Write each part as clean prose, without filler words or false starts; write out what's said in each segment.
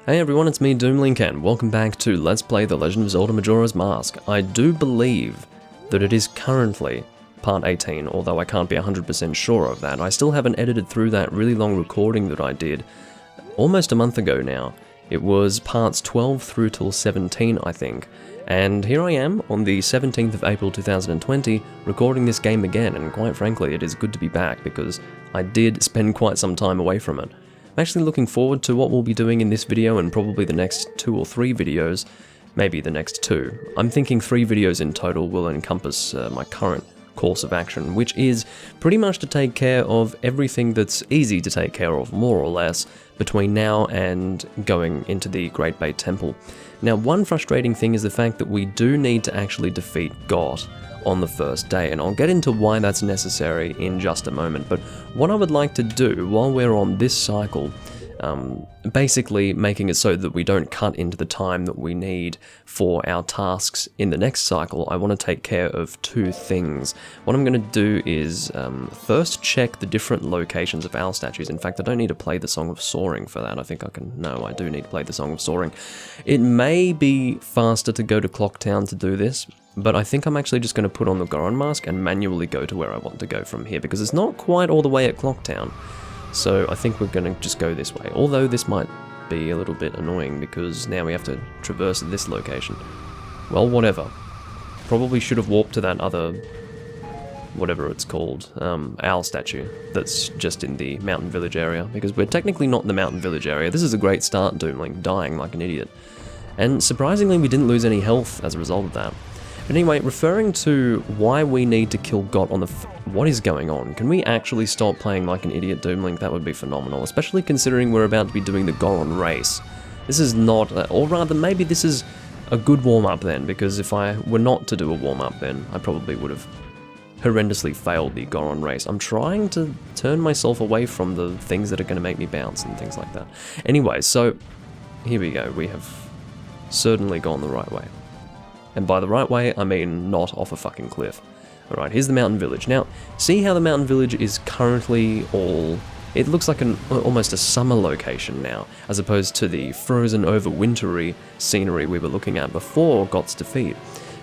Hey everyone, it's me Doomlink and welcome back to Let's Play The Legend of Zelda Majora's Mask. I do believe that it is currently part 18, although I can't be 100% sure of that. I still haven't edited through that really long recording that I did almost a month ago now. It was parts 12 through till 17, I think. And here I am on the 17th of April 2020 recording this game again, and quite frankly it is good to be back because I did spend quite some time away from it. I'm actually looking forward to what we'll be doing in this video and probably the next 2 or 3 videos, maybe the next 2. I'm thinking 3 videos in total will encompass my current course of action, which is pretty much to take care of everything that's easy to take care of, more or less, between now and going into the Great Bay Temple. Now, one frustrating thing is the fact that we do need to actually defeat Got on the first day, and I'll get into why that's necessary in just a moment. But what I would like to do while we're on this cycle, basically making it so that we don't cut into the time that we need for our tasks in the next cycle, I want to take care of 2 things. What I'm going to do is first check the different locations of owl statues. In fact, I don't need to play the Song of Soaring for that. I think I can... No, I do need to play the Song of Soaring. It may be faster to go to Clocktown to do this, but I think I'm actually just going to put on the Goron mask and manually go to where I want to go from here, because it's not quite all the way at Clocktown. So I think we're going to just go this way, although this might be a little bit annoying because now we have to traverse this location. Well, whatever. Probably should have warped to that other, whatever it's called, owl statue that's just in the mountain village area, because we're technically not in the mountain village area. This is a great start, Doomlink, dying like an idiot. And surprisingly, we didn't lose any health as a result of that. But anyway, referring to why we need to kill Got on the... What is going on? Can we actually stop playing like an idiot, Doomlink? That would be phenomenal, especially considering we're about to be doing the Goron race. This is not... Or rather, maybe this is a good warm-up then, because if I were not to do a warm-up then, I probably would have horrendously failed the Goron race. I'm trying to turn myself away from the things that are going to make me bounce and things like that. Anyway, so here we go. We have certainly gone the right way. And by the right way, I mean not off a fucking cliff. Alright, here's the mountain village. Now, see how the mountain village is currently all... It looks like almost a summer location now, as opposed to the frozen over wintry scenery we were looking at before Got's defeat.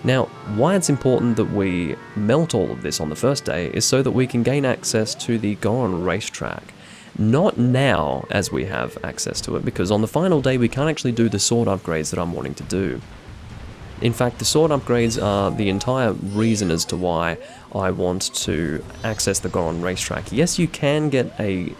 Now, why it's important that we melt all of this on the first day is so that we can gain access to the Goron racetrack. Not now, as we have access to it, because on the final day we can't actually do the sword upgrades that I'm wanting to do. In fact, the sword upgrades are the entire reason as to why I want to access the Goron racetrack. Yes, you can get an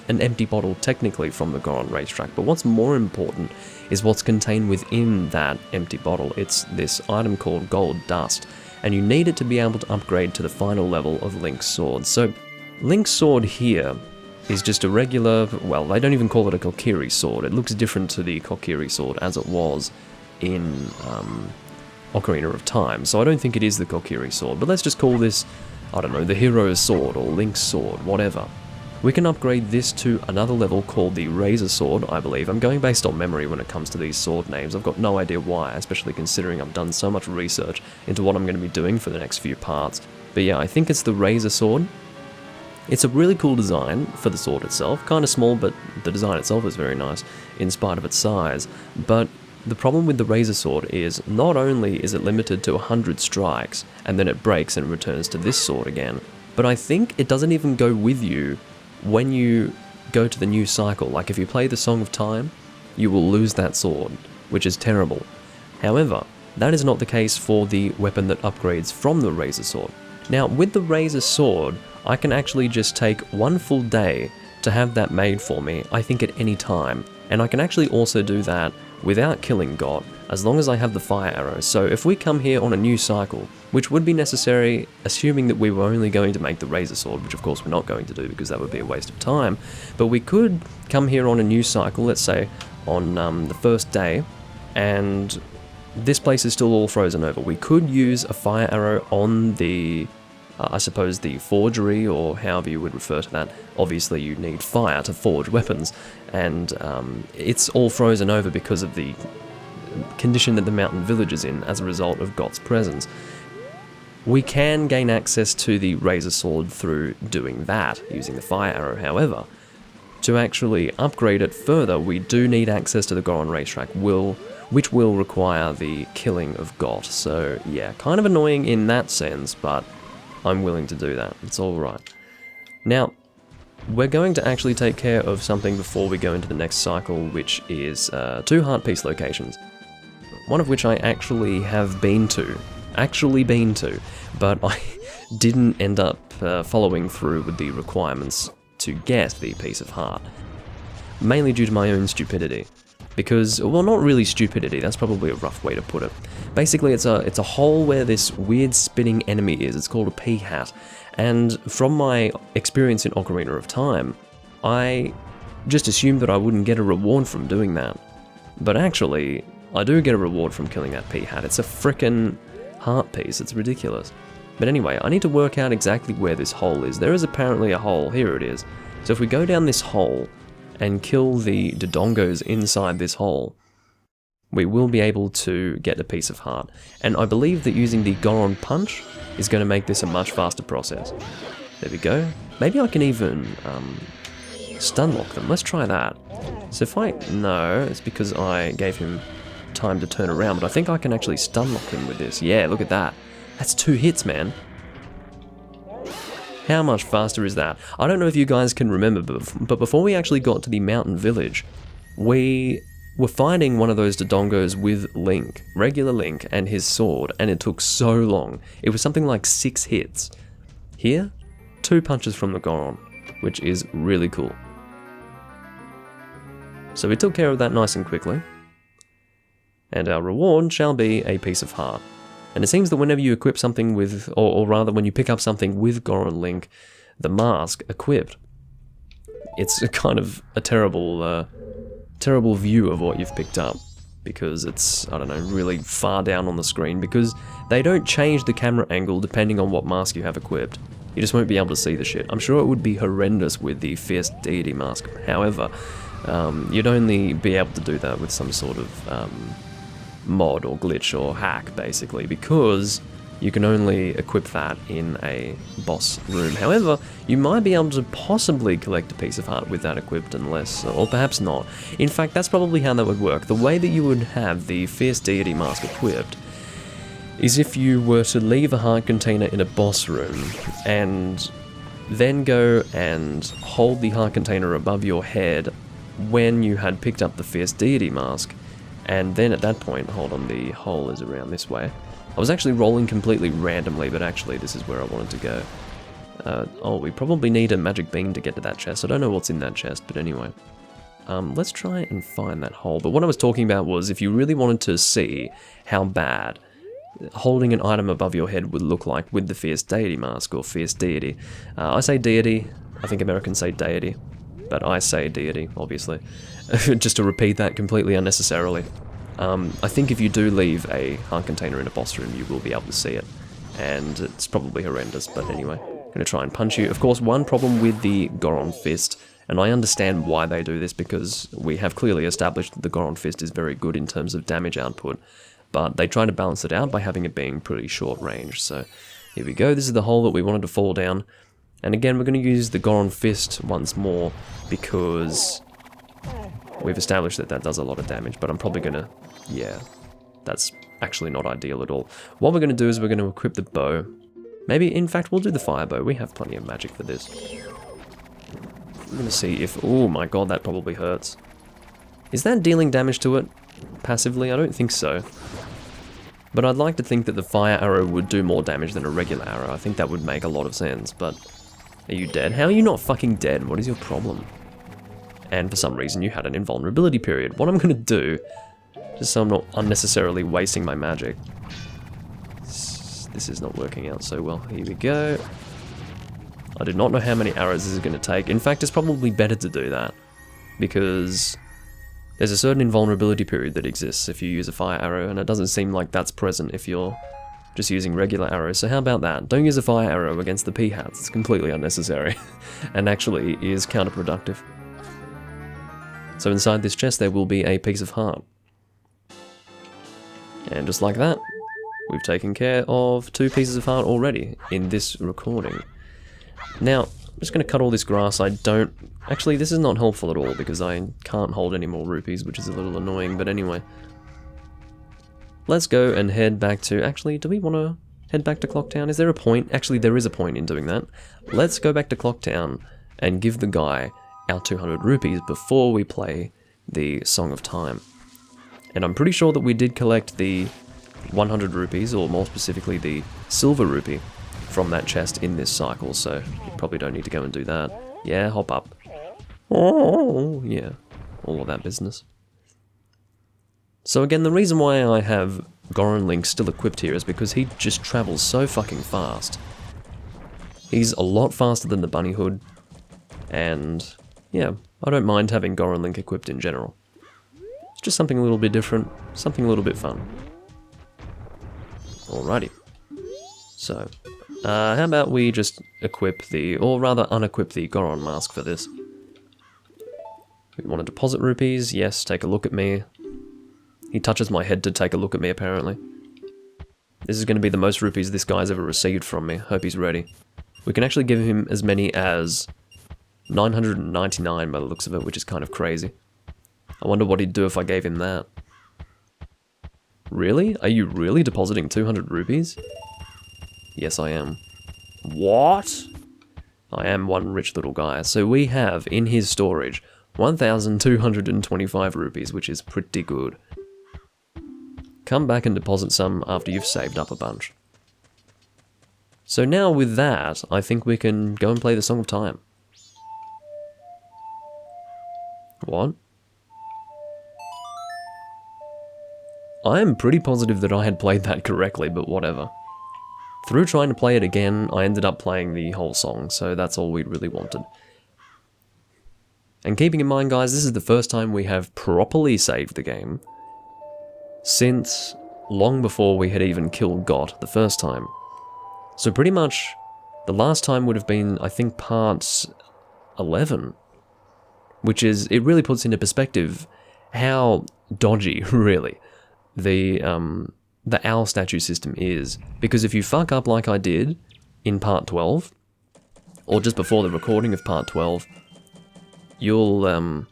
empty bottle technically from the Goron racetrack, but what's more important is what's contained within that empty bottle. It's this item called Gold Dust, and you need it to be able to upgrade to the final level of Link's sword. So, Link's sword here is just a regular, well, they don't even call it a Kokiri sword. It looks different to the Kokiri sword as it was in Ocarina of Time, so I don't think it is the Kokiri sword, but let's just call this, I don't know, the hero's sword or Link's sword, whatever. We can upgrade this to another level called the Razor Sword, I believe. I'm going based on memory when it comes to these sword names. I've got no idea why, especially considering I've done so much research into what I'm going to be doing for the next few parts. But yeah, I think it's the Razor Sword. It's a really cool design for the sword itself, kind of small, but the design itself is very nice, in spite of its size. But the problem with the Razor Sword is, not only is it limited to 100 strikes, and then it breaks and returns to this sword again, but I think it doesn't even go with you when you go to the new cycle. Like if you play the Song of Time, you will lose that sword, which is terrible. However, that is not the case for the weapon that upgrades from the Razor Sword. Now, with the Razor Sword, I can actually just take 1 full day to have that made for me, I think at any time, and I can actually also do that without killing Got, as long as I have the fire arrow. So if we come here on a new cycle, which would be necessary assuming that we were only going to make the Razor Sword, which of course we're not going to do because that would be a waste of time, but we could come here on a new cycle, let's say on the first day, and this place is still all frozen over. We could use a fire arrow on the, I suppose the forgery, or however you would refer to that. Obviously you need fire to forge weapons, and it's all frozen over because of the condition that the mountain village is in as a result of Got's presence. We can gain access to the Razor Sword through doing that, using the fire arrow. However, to actually upgrade it further, we do need access to the Goron racetrack, which will require the killing of Got. So yeah, kind of annoying in that sense, but I'm willing to do that. It's alright. Now, we're going to actually take care of something before we go into the next cycle, which is 2 heart piece locations. One of which I actually have been to. But I didn't end up following through with the requirements to get the piece of heart. Mainly due to my own stupidity. Because, well, not really stupidity, that's probably a rough way to put it. Basically, it's a hole where this weird spinning enemy is. It's called a P-hat. And from my experience in Ocarina of Time, I just assumed that I wouldn't get a reward from doing that. But actually, I do get a reward from killing that P-hat. It's a frickin' heart piece, it's ridiculous. But anyway, I need to work out exactly where this hole is. There is apparently a hole, here it is. So if we go down this hole and kill the Dodongos inside this hole, we will be able to get a piece of heart. And I believe that using the Goron Punch is going to make this a much faster process. There we go. Maybe I can even stun lock them. Let's try that. So if I... No, it's because I gave him time to turn around, but I think I can actually stun lock him with this. Yeah, look at that. That's 2 hits, man. How much faster is that? I don't know if you guys can remember, but before we actually got to the mountain village, we were fighting one of those Dodongos with Link, regular Link, and his sword, and it took so long. It was something like 6 hits. Here, 2 punches from the Goron, which is really cool. So we took care of that nice and quickly. And our reward shall be a piece of heart. And it seems that whenever you equip something with, or rather when you pick up something with Goron Link, the mask equipped, it's a kind of a terrible view of what you've picked up, because it's, I don't know, really far down on the screen, because they don't change the camera angle depending on what mask you have equipped. You just won't be able to see the shit. I'm sure it would be horrendous with the Fierce Deity mask. However, you'd only be able to do that with some sort of mod or glitch or hack, basically, because you can only equip that in a boss room. However, you might be able to possibly collect a piece of heart with that equipped, unless, or perhaps not. In fact, that's probably how that would work. The way that you would have the Fierce Deity mask equipped is if you were to leave a heart container in a boss room and then go and hold the heart container above your head when you had picked up the Fierce Deity mask, and then at that point, hold on, the hole is around this way. I was actually rolling completely randomly, but actually this is where I wanted to go. Oh, we probably need a magic bean to get to that chest. I don't know what's in that chest, but anyway. Let's try and find that hole. But what I was talking about was if you really wanted to see how bad holding an item above your head would look like with the Fierce Deity mask, or Fierce Deity. I say deity, I think Americans say deity, but I say deity, obviously. Just to repeat that completely unnecessarily. I think if you do leave a heart container in a boss room, you will be able to see it. And it's probably horrendous, but anyway. I'm going to try and punch you. Of course, one problem with the Goron Fist, and I understand why they do this, because we have clearly established that the Goron Fist is very good in terms of damage output, but they try to balance it out by having it being pretty short range. So here we go, this is the hole that we wanted to fall down. And again, we're going to use the Goron Fist once more, because we've established that that does a lot of damage, but I'm probably going to, yeah, that's actually not ideal at all. What we're going to do is we're going to equip the bow. Maybe, in fact, we'll do the fire bow. We have plenty of magic for this. I'm going to see if, oh my god, that probably hurts. Is that dealing damage to it passively? I don't think so. But I'd like to think that the fire arrow would do more damage than a regular arrow. I think that would make a lot of sense, but are you dead? How are you not fucking dead? What is your problem? And for some reason you had an invulnerability period. What I'm going to do, just so I'm not unnecessarily wasting my magic. This is not working out so well. Here we go. I do not know how many arrows this is going to take. In fact, it's probably better to do that, because there's a certain invulnerability period that exists if you use a fire arrow, and it doesn't seem like that's present if you're just using regular arrows. So how about that? Don't use a fire arrow against the P-hats. It's completely unnecessary, and actually is counterproductive. So inside this chest there will be a piece of heart. And just like that, we've taken care of 2 pieces of heart already in this recording. Now, I'm just going to cut all this grass. I don't... Actually, this is not helpful at all because I can't hold any more rupees, which is a little annoying, but anyway. Let's go and head back to... Actually, do we want to head back to Clocktown? Is there a point? Actually, there is a point in doing that. Let's go back to Clocktown and give the guy our 200 rupees before we play the Song of Time. And I'm pretty sure that we did collect the 100 rupees, or more specifically the silver rupee, from that chest in this cycle, so you probably don't need to go and do that. Yeah, hop up. Oh, yeah, all of that business. So again, the reason why I have Goron Link still equipped here is because he just travels so fucking fast. He's a lot faster than the Bunny Hood, and yeah, I don't mind having Goron Link equipped in general. It's just something a little bit different, something a little bit fun. Alrighty. So, how about we just equip the, or rather unequip the Goron mask for this. We want to deposit rupees, yes, take a look at me. He touches my head to take a look at me, apparently. This is going to be the most rupees this guy's ever received from me. Hope he's ready. We can actually give him as many as 999 by the looks of it, which is kind of crazy. I wonder what he'd do if I gave him that. Really? Are you really depositing 200 rupees? Yes, I am. What? I am one rich little guy. So we have, in his storage, 1,225 rupees, which is pretty good. Come back and deposit some after you've saved up a bunch. So now with that, I think we can go and play the Song of Time. What? I am pretty positive that I had played that correctly, but whatever. Through trying to play it again, I ended up playing the whole song, so that's all we really wanted. And keeping in mind, guys, this is the first time we have properly saved the game since long before we had even killed Got the first time. So pretty much the last time would have been, I think, part 11, which is, it really puts into perspective how dodgy, really, the owl statue system is. Because if you fuck up like I did in part 12, or just before the recording of part 12, you'll,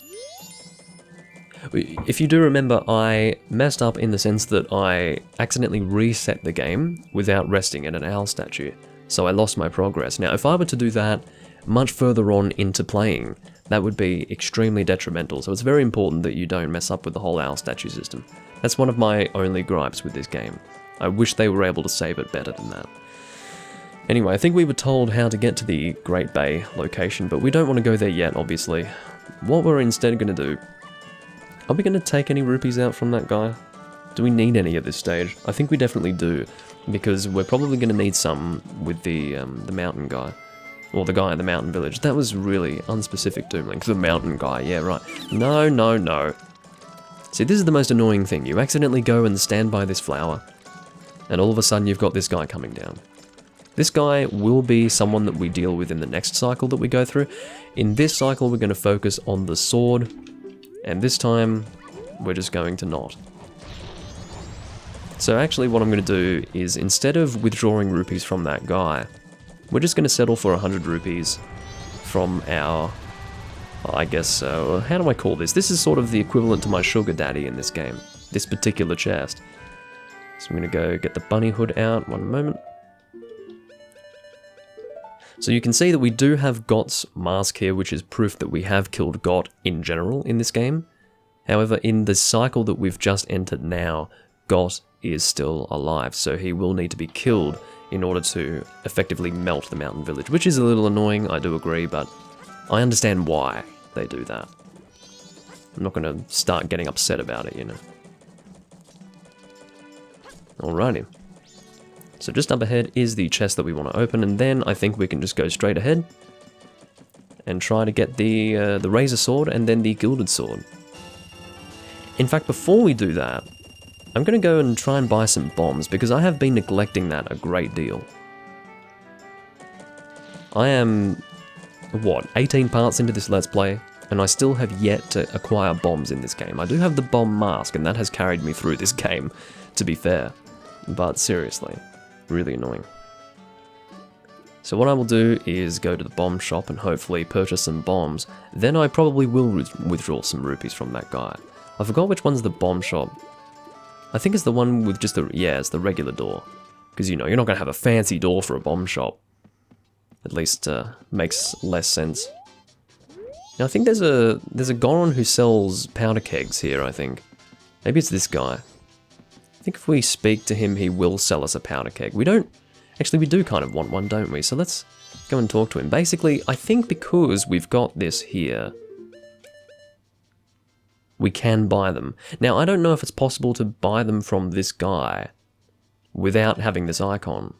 if you do remember, I messed up in the sense that I accidentally reset the game without resting at an owl statue, so I lost my progress. Now, if I were to do that much further on into playing, that would be extremely detrimental, so it's very important that you don't mess up with the whole owl statue system. That's one of my only gripes with this game. I wish they were able to save it better than that. Anyway, I think we were told how to get to the Great Bay location, but we don't want to go there yet, obviously. What we're instead going to do... Are we going to take any rupees out from that guy? Do we need any at this stage? I think we definitely do, because we're probably going to need some with the mountain guy. Or the guy in the mountain village. That was really unspecific, Doomlink. The mountain guy, yeah, right. No, no, no. See, this is the most annoying thing. You accidentally go and stand by this flower, and all of a sudden you've got this guy coming down. This guy will be someone that we deal with in the next cycle that we go through. In this cycle, we're going to focus on the sword, and this time, we're just going to not. So actually what I'm going to do is, instead of withdrawing rupees from that guy, we're just going to settle for 100 rupees from our, I guess, how do I call this? This is sort of the equivalent to my sugar daddy in this game, this particular chest. So I'm going to go get the bunny hood out, one moment. So you can see that we do have Got's mask here, which is proof that we have killed Got in general in this game. However, in the cycle that we've just entered now, Got is still alive, so he will need to be killed in order to effectively melt the mountain village, which is a little annoying, I do agree, but I understand why they do that. I'm not going to start getting upset about it, you know. Alrighty. So just up ahead is the chest that we want to open, and then I think we can just go straight ahead and try to get the razor sword and then the gilded sword. In fact, before we do that, I'm going to go and try and buy some bombs, because I have been neglecting that a great deal. I am, what, 18 parts into this Let's Play, and I still have yet to acquire bombs in this game. I do have the bomb mask, and that has carried me through this game, to be fair. But seriously, really annoying. So what I will do is go to the bomb shop and hopefully purchase some bombs. Then I probably will withdraw some rupees from that guy. I forgot which one's the bomb shop. I think it's the one with just the, yeah, it's the regular door. Because, you know, you're not going to have a fancy door for a bomb shop. At least, makes less sense. Now, I think there's a Goron who sells powder kegs here, I think. Maybe it's this guy. I think if we speak to him, he will sell us a powder keg. We don't... Actually, we do kind of want one, don't we? So let's go and talk to him. Basically, I think because we've got this here, we can buy them. Now, I don't know if it's possible to buy them from this guy without having this icon.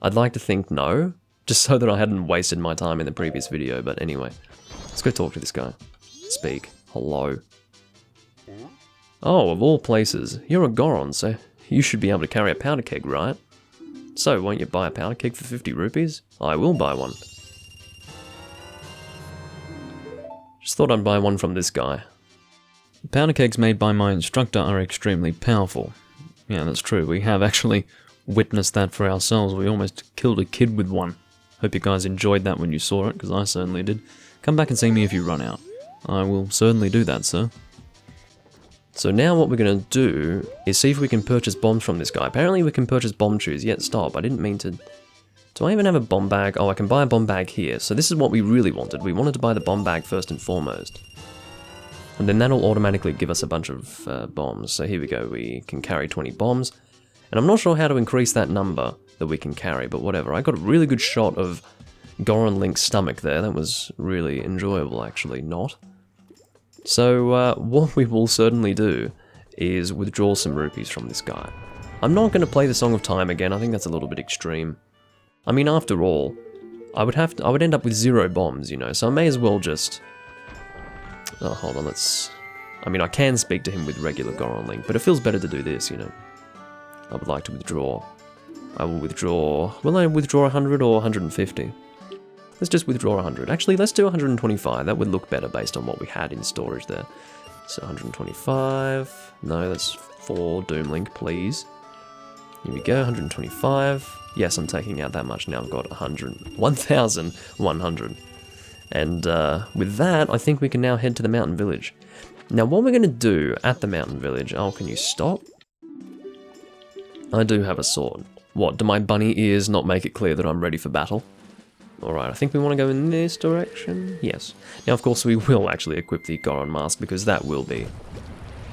I'd like to think no, just so that I hadn't wasted my time in the previous video, but anyway. Let's go talk to this guy. Speak. Hello. Oh, of all places, you're a Goron, so you should be able to carry a powder keg, right? So, won't you buy a powder keg for 50 rupees? I will buy one. Just thought I'd buy one from this guy. The powder kegs made by my instructor are extremely powerful. Yeah, that's true. We have actually witnessed that for ourselves. We almost killed a kid with one. Hope you guys enjoyed that when you saw it, because I certainly did. Come back and see me if you run out. I will certainly do that, sir. So now what we're going to do is see if we can purchase bombs from this guy. Apparently we can purchase bomb chews. Yet stop, I didn't mean to... Do I even have a bomb bag? Oh, I can buy a bomb bag here. So this is what we really wanted. We wanted to buy the bomb bag first and foremost. And then that'll automatically give us a bunch of bombs. So here we go, we can carry 20 bombs. And I'm not sure how to increase that number that we can carry, but whatever. I got a really good shot of Goron Link's stomach there. That was really enjoyable, actually. Not. So what we will certainly do is withdraw some rupees from this guy. I'm not going to play the Song of Time again. I think that's a little bit extreme. I mean, after all, I would end up with 0 bombs, you know, so I may as well just... Oh, hold on, let's... I mean, I can speak to him with regular Goron Link, but it feels better to do this, you know. I would like to withdraw. I will withdraw... Will I withdraw 100 or 150? Let's just withdraw 100. Actually, let's do 125. That would look better based on what we had in storage there. So 125. No, that's 4 Doom Link, please. Here we go, 125. Yes, I'm taking out that much now. I've got 1,100. And with that, I think we can now head to the mountain village. Now, what we're going to do at the mountain village... Oh, can you stop? I do have a sword. What, do my bunny ears not make it clear that I'm ready for battle? Alright, I think we want to go in this direction. Yes. Now, of course, we will actually equip the Goron mask, because that will be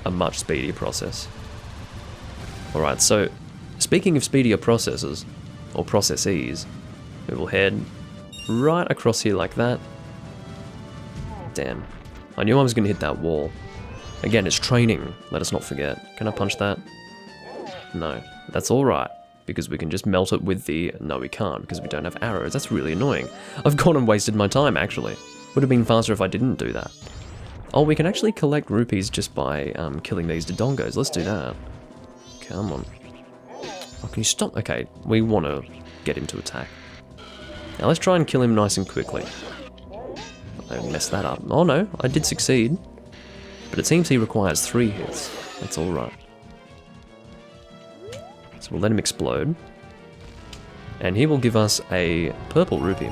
a much speedier process. Alright, so, speaking of speedier processes, or processes, we will head right across here like that. Damn. I knew I was going to hit that wall. Again, it's training, let us not forget. Can I punch that? No. That's alright. Because we can just melt it with the... No, we can't, because we don't have arrows. That's really annoying. I've gone and wasted my time, actually. Would have been faster if I didn't do that. Oh, we can actually collect rupees just by killing these Dodongos. Let's do that. Come on. Oh, can you stop? Okay, we want to get him to attack. Now let's try and kill him nice and quickly. I messed that up. Oh no, I did succeed. But it seems he requires 3 hits. That's alright. So we'll let him explode. And he will give us a purple rupee.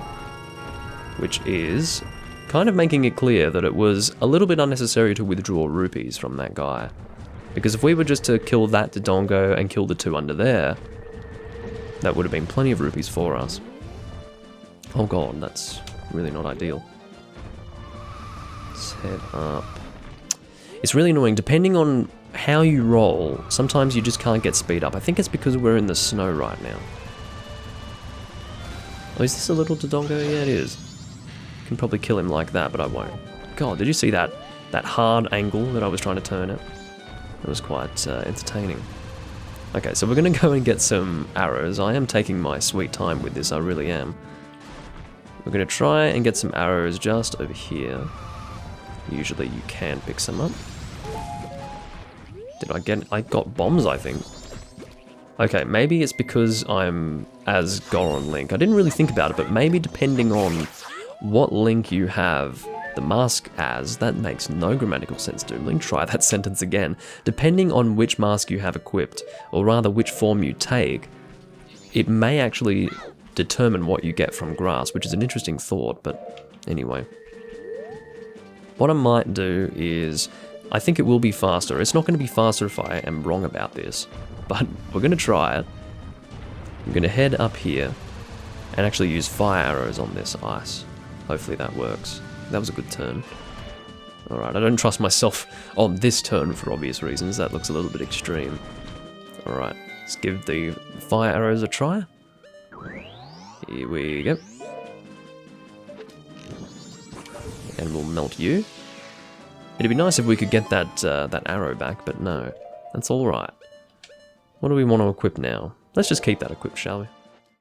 Which is kind of making it clear that it was a little bit unnecessary to withdraw rupees from that guy. Because if we were just to kill that Dodongo and kill the 2 under there, that would have been plenty of rupees for us. Oh god, that's really not ideal. Let's head up. It's really annoying, depending on how you roll, sometimes you just can't get speed up. I think it's because we're in the snow right now. Oh, is this a little Dodongo? Yeah, it is. Can probably kill him like that, but I won't. God, did you see that hard angle that I was trying to turn it? It was quite entertaining. Okay, so we're going to go and get some arrows. I am taking my sweet time with this, I really am. We're going to try and get some arrows just over here. Usually you can pick some up. Did I get... I got bombs, I think. Okay, maybe it's because I'm as Goron Link. I didn't really think about it, but maybe depending on what Link you have the mask as, that makes no grammatical sense, Doom Link. Try that sentence again. Depending on which mask you have equipped, or rather which form you take, it may actually determine what you get from grass, which is an interesting thought, but anyway. What I might do is, I think it will be faster. It's not going to be faster if I am wrong about this, but we're going to try it. I'm going to head up here and actually use fire arrows on this ice. Hopefully that works. That was a good turn. Alright, I don't trust myself on this turn for obvious reasons. That looks a little bit extreme. Alright, let's give the fire arrows a try. Here we go. And we'll melt you. It'd be nice if we could get that arrow back, but no. That's alright. What do we want to equip now? Let's just keep that equipped, shall we?